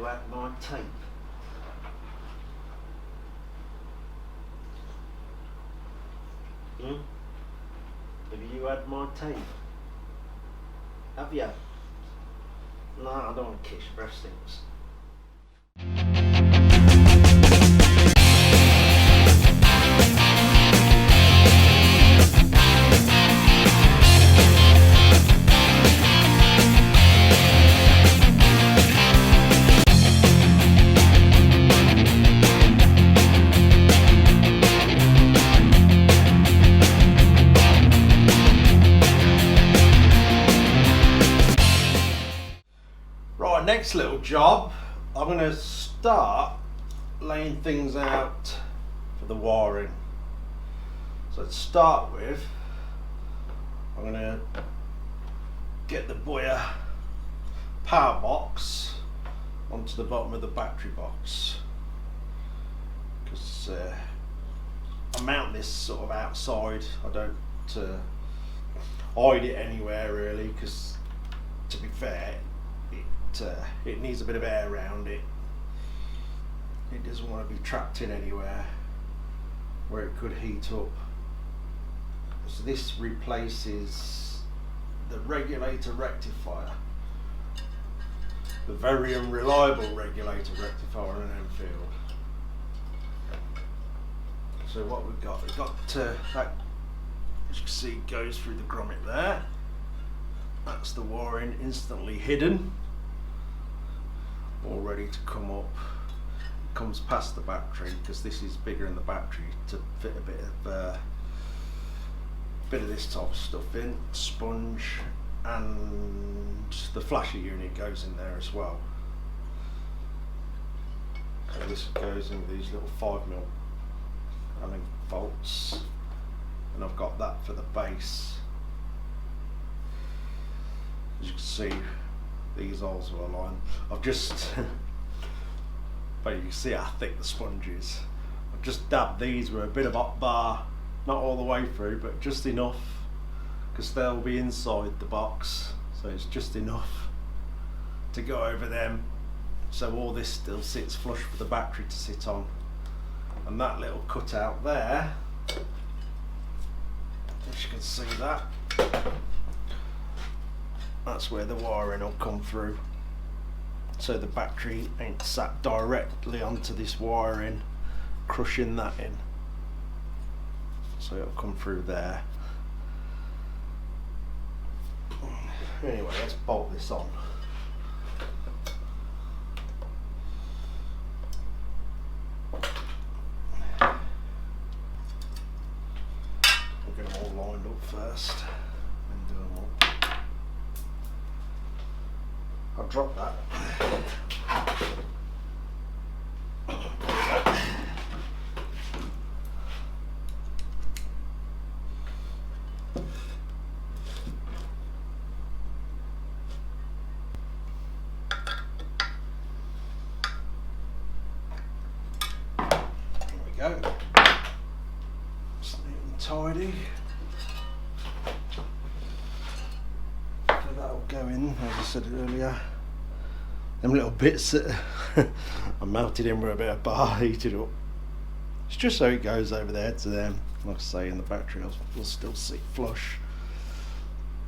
you had my tape? Have you had my tape? Have you? No, I don't want to kiss your breast stinks. Right, next little job, I'm going to start laying things out for the wiring. So to start with, I'm going to get the Boya power box onto the bottom of the battery box, because I mount this sort of outside. I don't hide it anywhere really, because to be fair, it needs a bit of air around it. It doesn't want to be trapped in anywhere where it could heat up. So this replaces the regulator rectifier, the very unreliable regulator rectifier in Enfield. So what we've got that, as you can see, goes through the grommet there. That's the wiring instantly hidden, all ready to come up. It comes past the battery, because this is bigger than the battery, to fit a bit of this type of stuff in. Sponge, and the flasher unit goes in there as well. So this goes in with these little 5mm Allen bolts, and I've got that for the base. As you can see, these holes are aligned. I've just, but you can see how thick the sponge is. I've just dabbed these with a bit of hot bar, not all the way through, but just enough, because they'll be inside the box, so it's just enough to go over them, so all this still sits flush for the battery to sit on. And that little cutout there, as you can see that, that's where the wiring will come through, so the battery ain't sat directly onto this wiring, crushing that in. So it'll come through there. Anyway, let's bolt this on. We'll get them all lined up first, and do them all. I'll drop that. There we go. It's neat and tidy. That'll go in, as I said earlier. Them little bits that I melted in with a bit of bar, heated up. It's just so it goes over there to them. Like I say, in the battery will still sit flush.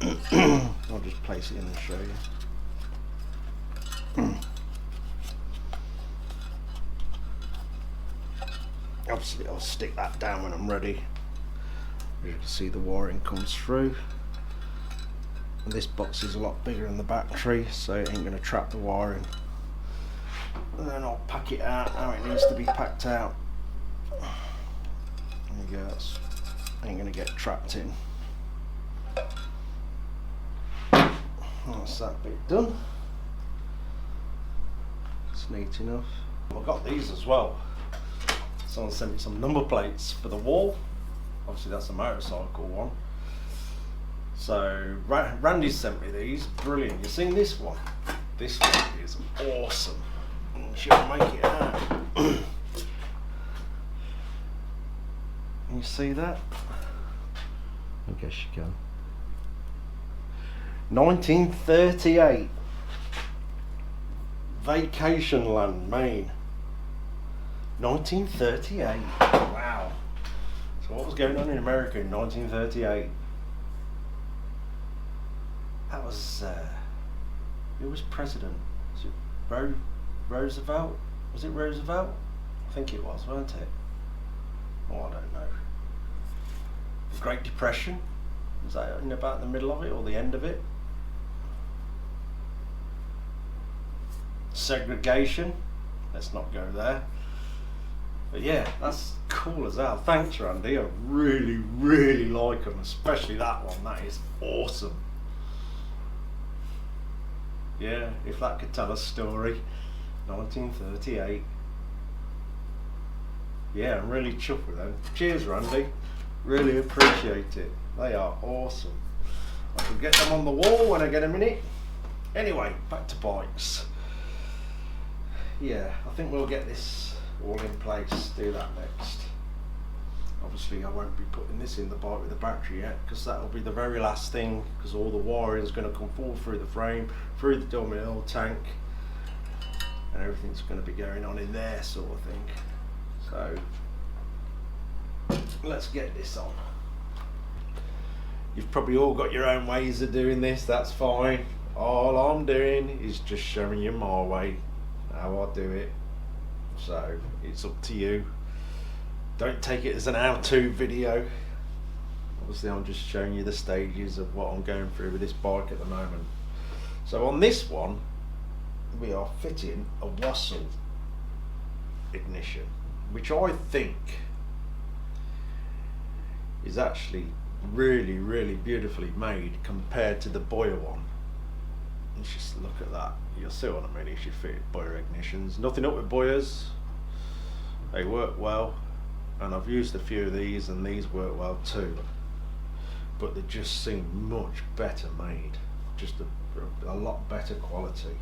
I'll just place it in and show you. Obviously I'll stick that down when I'm ready. As you can see, the wiring comes through. And this box is a lot bigger than the battery, so it ain't going to trap the wiring. And then I'll pack it out how it needs to be packed out. There you go, that's ain't going to get trapped in. That's that bit done. It's neat enough. I've got these as well. Someone sent me some number plates for the wall. Obviously that's a motorcycle one. So Randy sent me these, brilliant. You seen this one? This one is awesome. She'll make it out. You see that? I guess you can. 1938. Vacation Land, Maine. 1938. Wow. So what was going on in America in 1938? That was, who was president? Was it Roosevelt? Was it Roosevelt? I think it was, weren't it? Oh, I don't know. The Great Depression? Was that in about the middle of it or the end of it? Segregation? Let's not go there. But yeah, that's cool as hell. Thanks, Randy. I really, really like them, especially that one. That is awesome. Yeah, if that could tell a story. 1938. Yeah, I'm really chuffed with them. Cheers, Randy. Really appreciate it. They are awesome. I can get them on the wall when I get a minute. Anyway, back to bikes. Yeah, I think we'll get this all in place, do that next. Obviously I won't be putting this in the bike with the battery yet, because that'll be the very last thing, because all the wiring is going to come forward through the frame, through the dummy oil tank, and everything's going to be going on in there, sort of thing. So let's get this on. You've probably all got your own ways of doing this, that's fine. All I'm doing is just showing you my way, how I do it. So it's up to you. Don't take it as an how-to video. Obviously I'm just showing you the stages of what I'm going through with this bike at the moment. So on this one we are fitting a Wassel ignition, which I think is actually really, really beautifully made compared to the Boyer one. Let's just look at that. You'll see what I mean if you fit Boyer ignitions. Nothing up with Boyers. They work well, and I've used a few of these and these work well too. But they just seem much better made. Just a lot better quality.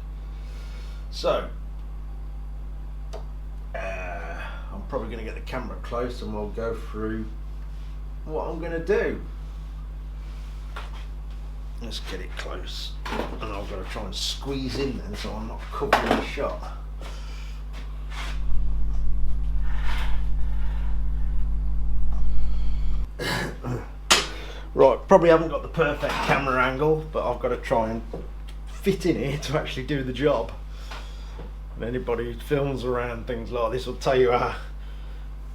So I'm probably going to get the camera close and we'll go through what I'm going to do. Let's get it close, and I've got to try and squeeze in then so I'm not covering the shot. Right, probably haven't got the perfect camera angle, but I've got to try and fit in here to actually do the job. And anybody who films around things like this will tell you how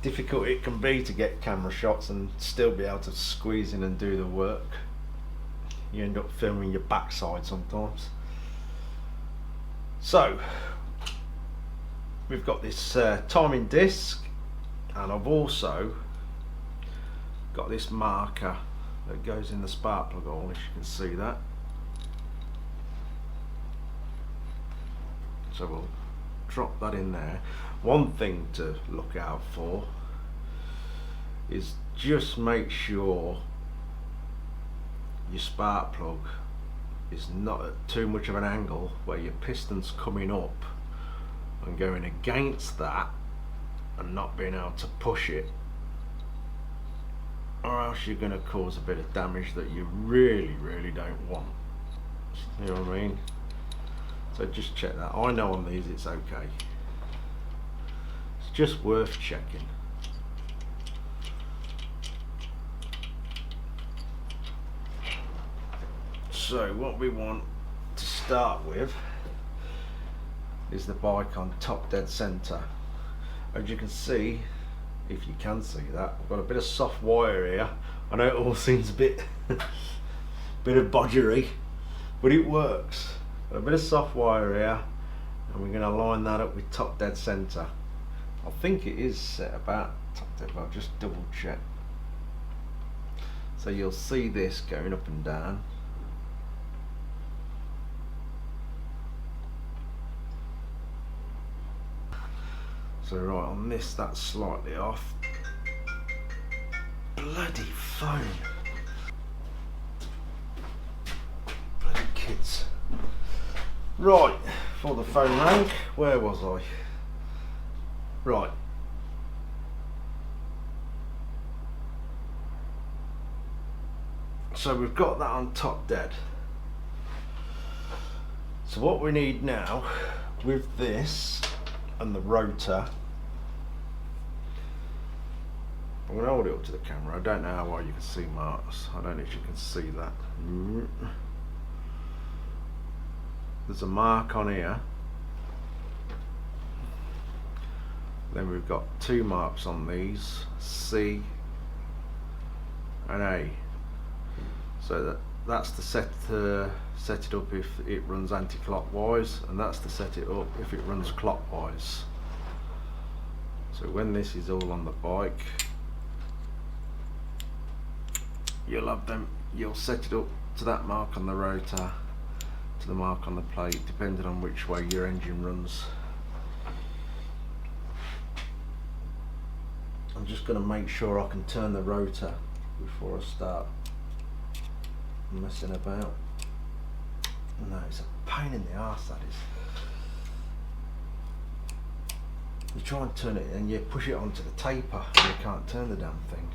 difficult it can be to get camera shots and still be able to squeeze in and do the work. You end up filming your backside sometimes. So we've got this timing disc, and I've also got this marker that goes in the spark plug hole, as you can see that. So we'll drop that in there. One thing to look out for is just make sure your spark plug is not at too much of an angle where your piston's coming up and going against that and not being able to push it, or else you're going to cause a bit of damage that you really, really don't want. You know what I mean? So just check that. I know on these it's okay. It's just worth checking. So what we want to start with is the bike on top dead centre. As you can see, if you can see that, I've got a bit of soft wire here. I know it all seems a bit bit of bodgery, but it works. Got a bit of soft wire here, and we're going to line that up with top dead centre. I think it is set about top dead, but I'll just double check. So you'll see this going up and down. So right on this, that's slightly off. Bloody phone. Bloody kids. Right, for the phone rang, where was I? Right. So we've got that on top dead. So what we need now, with this and the rotor, I'm going to hold it up to the camera. I don't know how well you can see marks. I don't know if you can see that. There's a mark on here. Then we've got two marks on these, C and A. So that's to set it up if it runs anti-clockwise, and that's to set it up if it runs clockwise. So when this is all on the bike, you'll set it up to that mark on the rotor, to the mark on the plate, depending on which way your engine runs. I'm just going to make sure I can turn the rotor before I start messing about. No, it's a pain in the arse, that is. You try and turn it and you push it onto the taper and you can't turn the damn thing.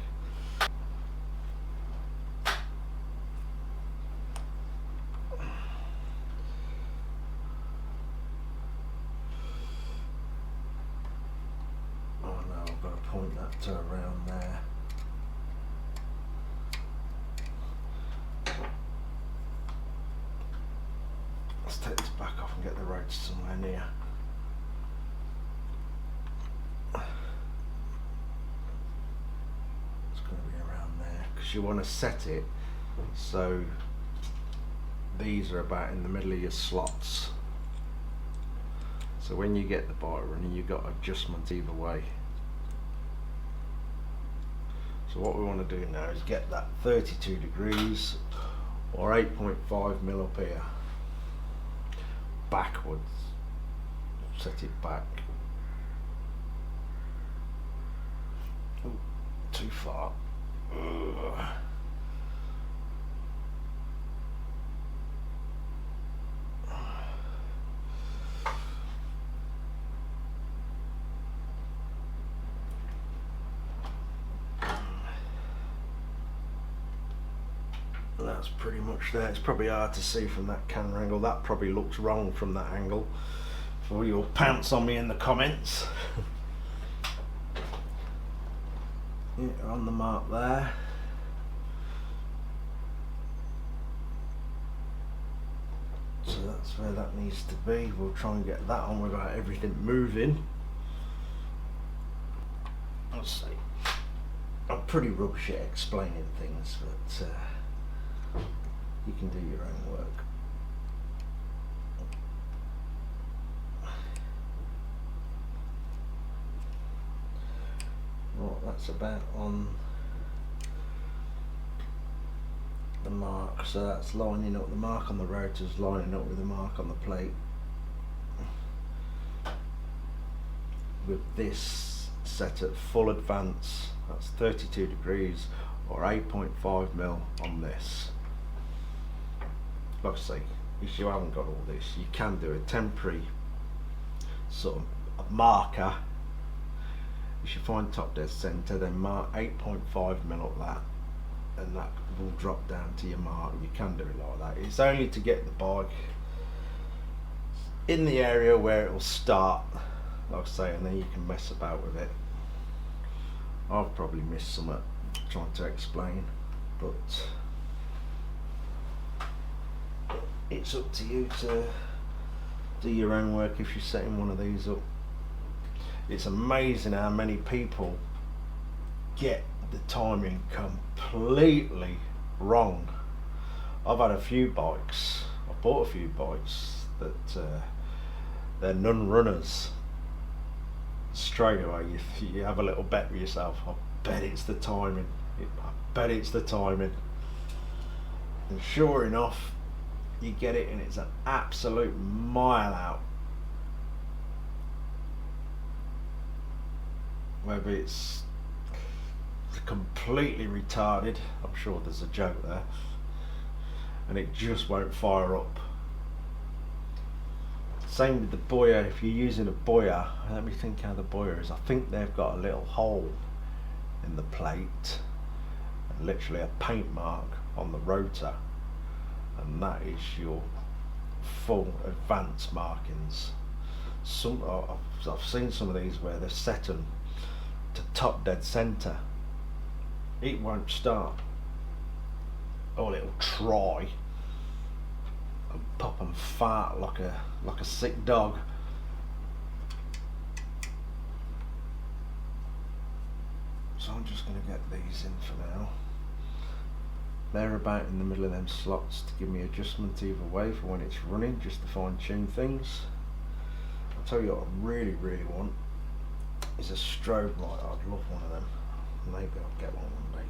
Point that to around there. Let's take this back off and get the rotor somewhere near. It's going to be around there because you want to set it so these are about in the middle of your slots. So when you get the bike running, you've got adjustment either way. So what we want to do now is get that 32 degrees or 8.5 mil up here, backwards, set it back. Ooh, too far. Ugh. That's pretty much there. It's probably hard to see from that camera angle. That probably looks wrong from that angle. For all your pants on me in the comments. Yeah, on the mark there. So that's where that needs to be. We'll try and get that on without everything moving. Let's see. I'm pretty rubbish at explaining things, but you can do your own work. Right, that's about on the mark, so that's lining up, the mark on the rotor is lining up with the mark on the plate. With this set at full advance, that's 32 degrees or 8.5 mil on this. Like I say, if you haven't got all this, you can do a temporary sort of marker. If you find top dead center, then mark 8.5 mil up that, and that will drop down to your mark. You can do it like that. It's only to get the bike in the area where it will start, like I say, and then you can mess about with it. I've probably missed something trying to explain, but it's up to you to do your own work if you're setting one of these up. It's amazing how many people get the timing completely wrong. I've had a few bikes, I've bought a few bikes that they're non-runners. Straight away you have a little bet with yourself, I bet it's the timing, I bet it's the timing. And sure enough, you get it and it's an absolute mile out. Whether it's completely retarded, I'm sure there's a joke there, and it just won't fire up. Same with the buoy. If you're using a buoy, let me think how the buoy is. I think they've got a little hole in the plate and literally a paint mark on the rotor, and that is your full advance markings. I've seen some of these where they're set them to top dead centre. It won't start, or it'll try and pop and fart like a sick dog. So I'm just going to get these in for now. They're about in the middle of them slots to give me adjustment either way for when it's running, just to fine tune things. I'll tell you what I really want is a strobe light. I'd love one of them. Maybe I'll get one day.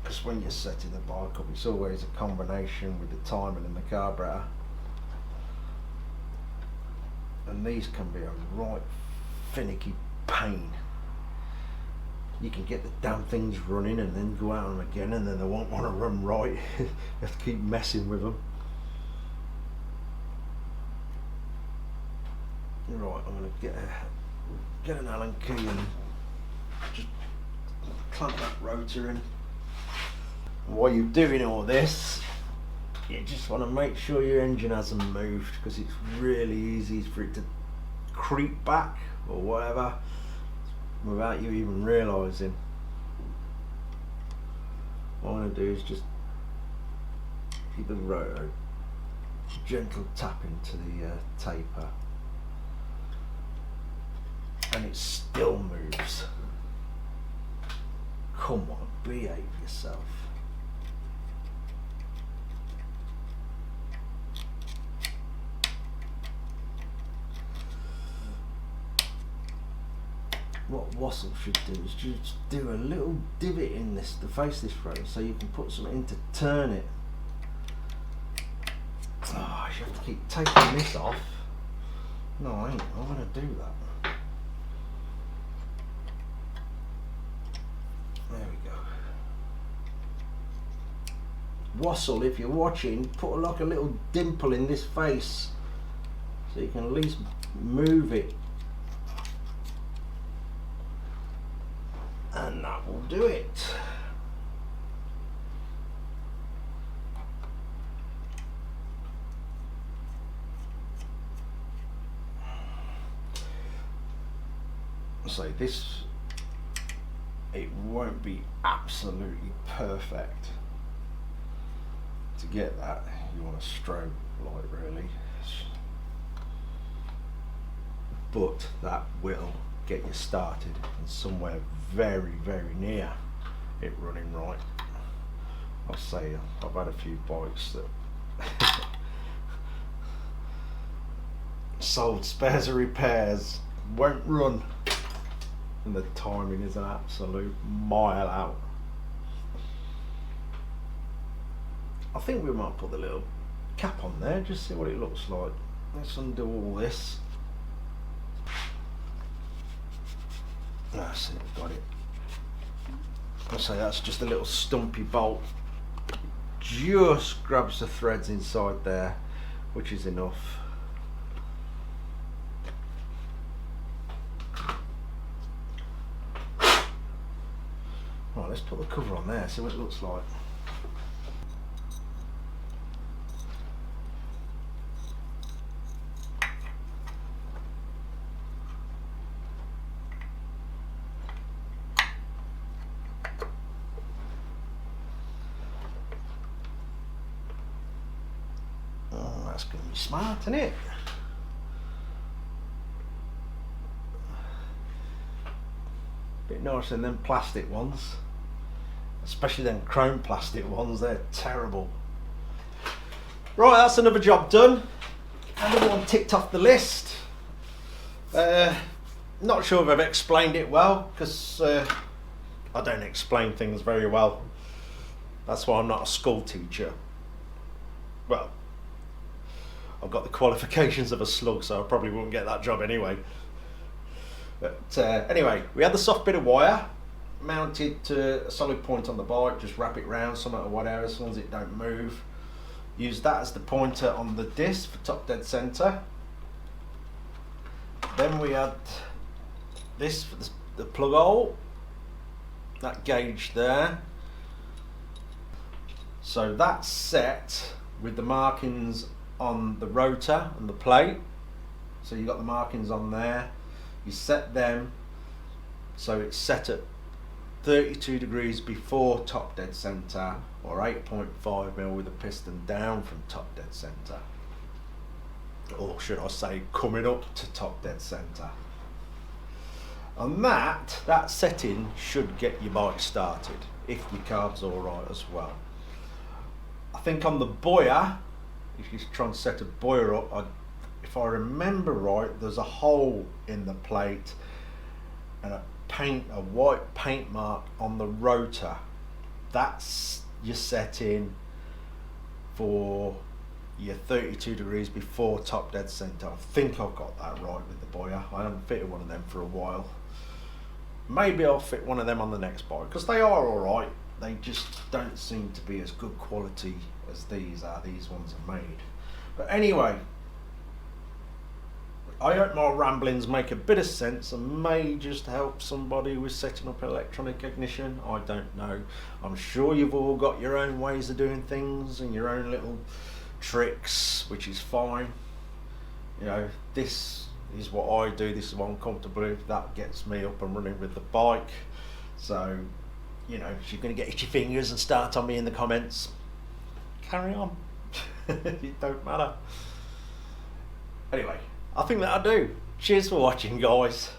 Because when you're setting the bike up, it's always a combination with the timing and the carburetor. And these can be a right finicky pain. You can get the damn things running and then go out on them again, and then they won't want to run right. You have to keep messing with them. Right, I'm going to get an Allen key and just clamp that rotor in. And while you're doing all this, you just want to make sure your engine hasn't moved, because it's really easy for it to creep back or whatever without you even realising. What I'm going to do is just keep the rotor, gentle tap into the taper, and it still moves. Come on, behave yourself. What Wassel should do is just do a little divot in this to face this rotor, so you can put something in to turn it. Oh, you have to keep taking this off. No, I ain't. I'm going to do that. There we go. Wassel, if you're watching, put like a little dimple in this face so you can at least move it. And that will do it. So this, it won't be absolutely perfect. To get that, you want a strobe light really, but that will get you started and somewhere very near it running right. I'll say I've had a few bikes that sold spares or repairs, won't run, and the timing is an absolute mile out. I think we might put the little cap on there, just see what it looks like. Let's undo all this. That's it, we've got it. I'll say that's just a little stumpy bolt. Just grabs the threads inside there, which is enough. Right, let's put the cover on there, see what it looks like. That's going to be smart, isn't it? Bit nicer than them plastic ones, especially them chrome plastic ones. They're terrible. Right, that's another job done. Another one ticked off the list. Not sure if I've explained it well, because I don't explain things very well. That's why I'm not a school teacher. Well, I've got the qualifications of a slug, so I probably wouldn't get that job anyway. But anyway, we had the soft bit of wire mounted to a solid point on the bike, just wrap it round something or whatever, as long as it don't move. Use that as the pointer on the disc for top dead centre. Then we had this for the plug hole, that gauge there. So that's set with the markings on the rotor and the plate, so you got the markings on there. You set them so it's set at 32 degrees before top dead center, or 8.5mm with a piston down from top dead center, or should I say coming up to top dead center. And that setting should get your bike started if your carb's alright as well. I think on the buoy, if you're trying to set a buoy up, if I remember right, there's a hole in the plate and a white paint mark on the rotor. That's your setting for your 32 degrees before top dead center. I think I've got that right with the buoy. I haven't fitted one of them for a while. Maybe I'll fit one of them on the next bike, because they are alright. They just don't seem to be as good quality as these are. These ones are made. But anyway, I hope my ramblings make a bit of sense and may just help somebody with setting up electronic ignition. I don't know. I'm sure you've all got your own ways of doing things and your own little tricks, which is fine. You know, this is what I do, this is what I'm comfortable with, that gets me up and running with the bike. So, you know, if you're going to get itchy fingers and start on me in the comments, carry on. It don't matter. Anyway, I think that'll do. Cheers for watching, guys.